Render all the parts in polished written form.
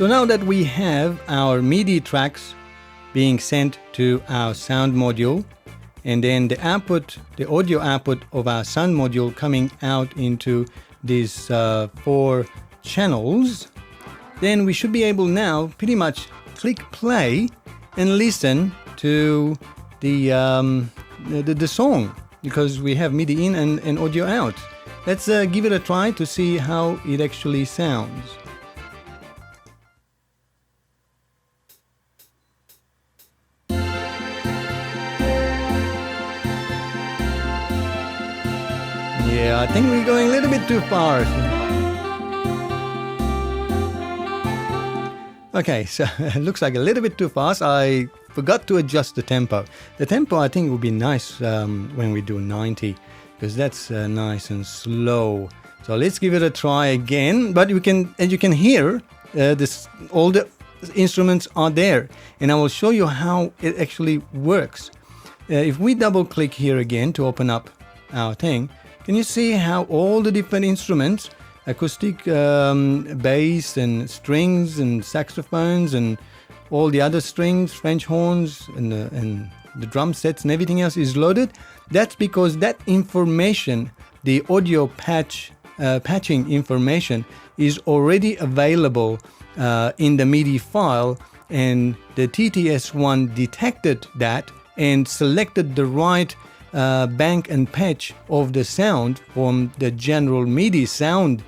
So now that we have our MIDI tracks being sent to our sound module, and then the output, the audio output of our sound module coming out into these 4 channels, then we should be able now pretty much click play and listen to the song, because we have MIDI in and audio out. Let's give it a try to see how it actually sounds. Yeah, I think we're going a little bit too far. Okay, so it looks like a little bit too fast. I forgot to adjust the tempo. The tempo, I think, would be nice when we do 90, because that's nice and slow. So let's give it a try again. But you can, as you can hear, all the instruments are there, and I will show you how it actually works. If we double click here again to open up our thing, can you see how all the different instruments, acoustic, bass and strings and saxophones and all the other strings, French horns and the drum sets and everything else is loaded? That's because that information, the audio patching information, is already available in the MIDI file, and the TTS1 detected that and selected the right bank and patch of the sound from the general MIDI sound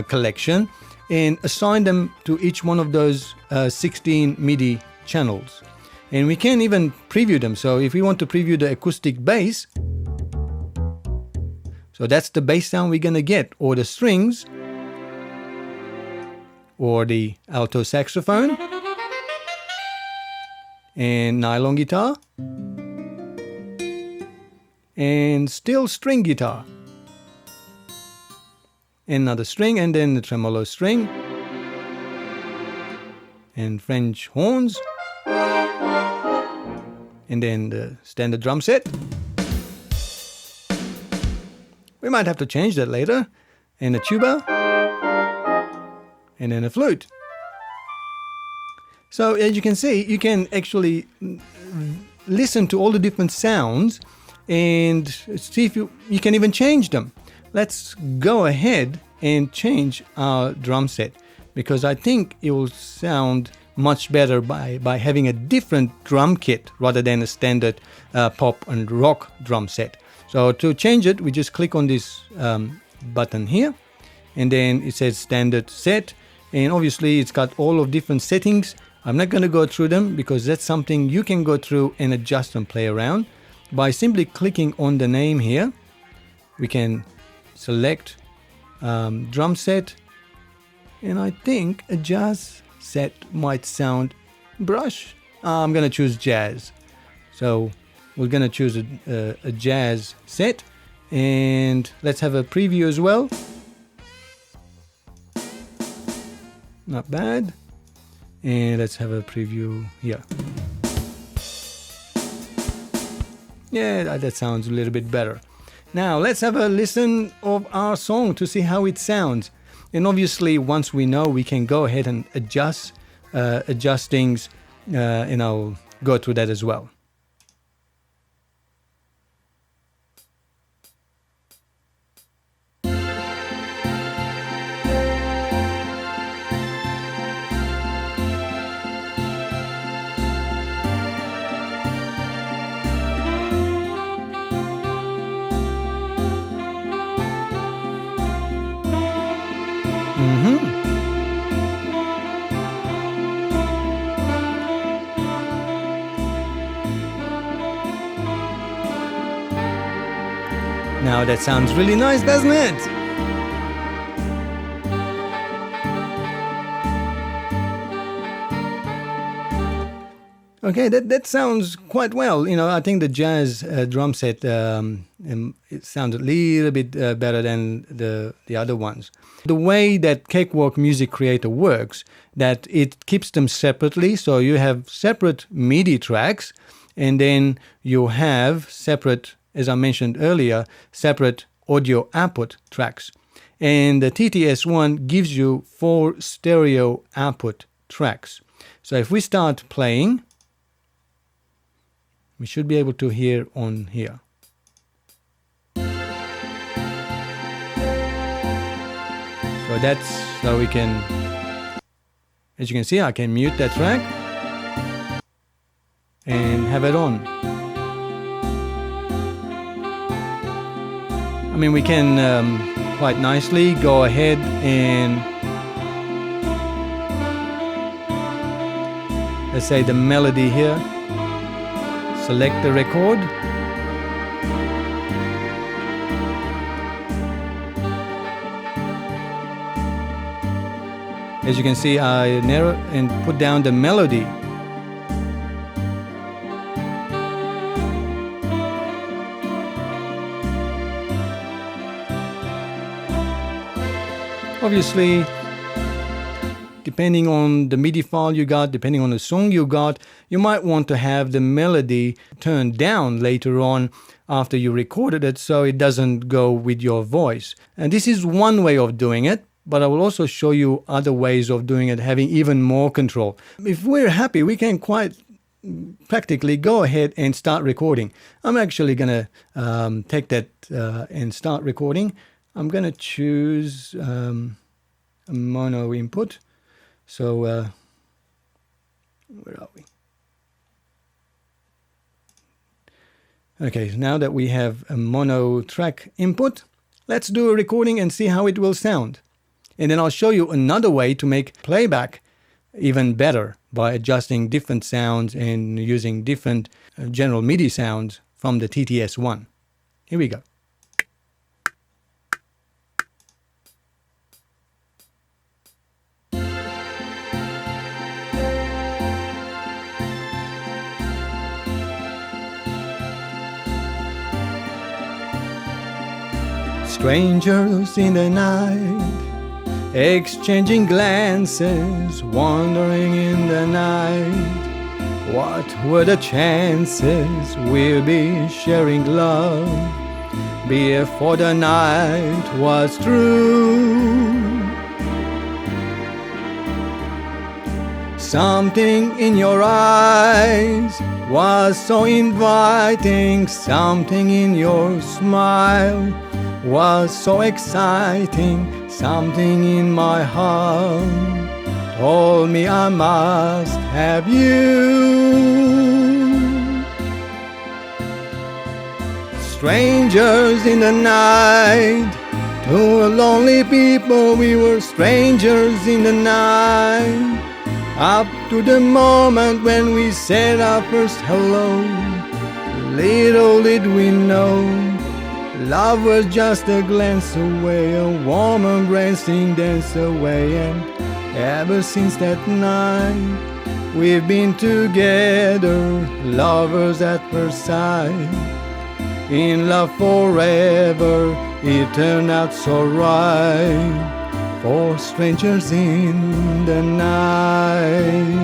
collection, and assign them to each one of those 16 MIDI channels. And we can even preview them. So if we want to preview the acoustic bass, so that's the bass sound we're gonna get, or the strings, or the alto saxophone, and nylon guitar, and still string guitar, another string, and then the tremolo string, and French horns, and then the standard drum set. We might have to change that later, and a tuba, and then a flute. So as you can see, you can actually listen to all the different sounds and see if you can even change them. Let's go ahead and change our drum set, because I think it will sound much better by having a different drum kit rather than a standard pop and rock drum set. So to change it, we just click on this button here, and then it says standard set, and obviously it's got all of different settings. I'm not going to go through them because that's something you can go through and adjust and play around. By simply clicking on the name here, we can select drum set, and I think a jazz set might sound brush. I'm going to choose jazz. So we're going to choose a jazz set, and let's have a preview as well. Not bad. And let's have a preview here. Yeah, that sounds a little bit better. Now let's have a listen of our song to see how it sounds. And obviously, once we know, we can go ahead and adjust things, and I'll go through that as well. Now that sounds really nice, doesn't it? Okay, that sounds quite well. You know, I think the jazz drum set, it sounds a little bit better than the other ones. The way that Cakewalk Music Creator works, that it keeps them separately. So you have separate MIDI tracks, and then you have separate, as I mentioned earlier, separate audio output tracks. And the TTS1 gives you 4 stereo output tracks. So if we start playing, we should be able to hear on here. So that's so we can, as you can see, I can mute that track and have it on. I mean, we can quite nicely go ahead and let's say the melody here, select the record, as you can see, I narrow and put down the melody. Obviously, depending on the MIDI file you got, depending on the song you got, you might want to have the melody turned down later on after you recorded it so it doesn't go with your voice. And this is one way of doing it, but I will also show you other ways of doing it, having even more control. If we're happy, we can quite practically go ahead and start recording. I'm actually going to take that and start recording. I'm going to choose a mono input. So, where are we? Okay, now that we have a mono track input, let's do a recording and see how it will sound. And then I'll show you another way to make playback even better by adjusting different sounds and using different general MIDI sounds from the TTS-1. Here we go. Strangers in the night, exchanging glances, wandering in the night. What were the chances we'll be sharing love before the night was through? Something in your eyes was so inviting, something in your smile was so exciting, something in my heart told me I must have you. Strangers in the night, two lonely people, we were strangers in the night. Up to the moment when we said our first hello, little did we know love was just a glance away, a warm embracing dance away. And ever since that night, we've been together, lovers at first sight. In love forever, it turned out so right, for strangers in the night.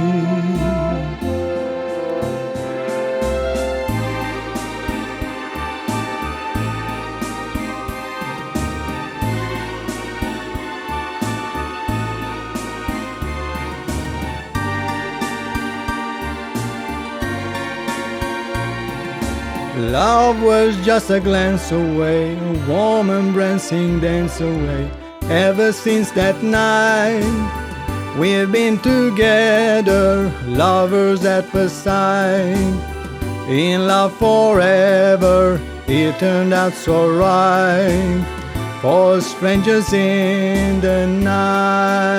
Love was just a glance away, a warm embracing dance away. Ever since that night, we've been together, lovers at first sight. In love forever, it turned out so right, for strangers in the night.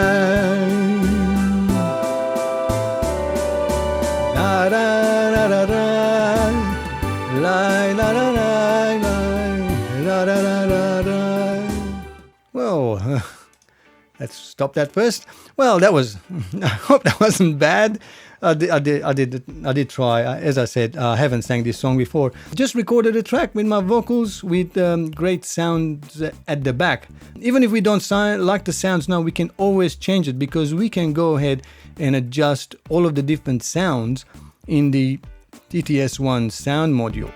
Da da da da da. Well, let's stop that first. Well, that was. I hope that wasn't bad. I did try. As I said, I haven't sang this song before. Just recorded a track with my vocals with great sounds at the back. Even if we don't like the sounds now, we can always change it because we can go ahead and adjust all of the different sounds in the TTS-1 sound module.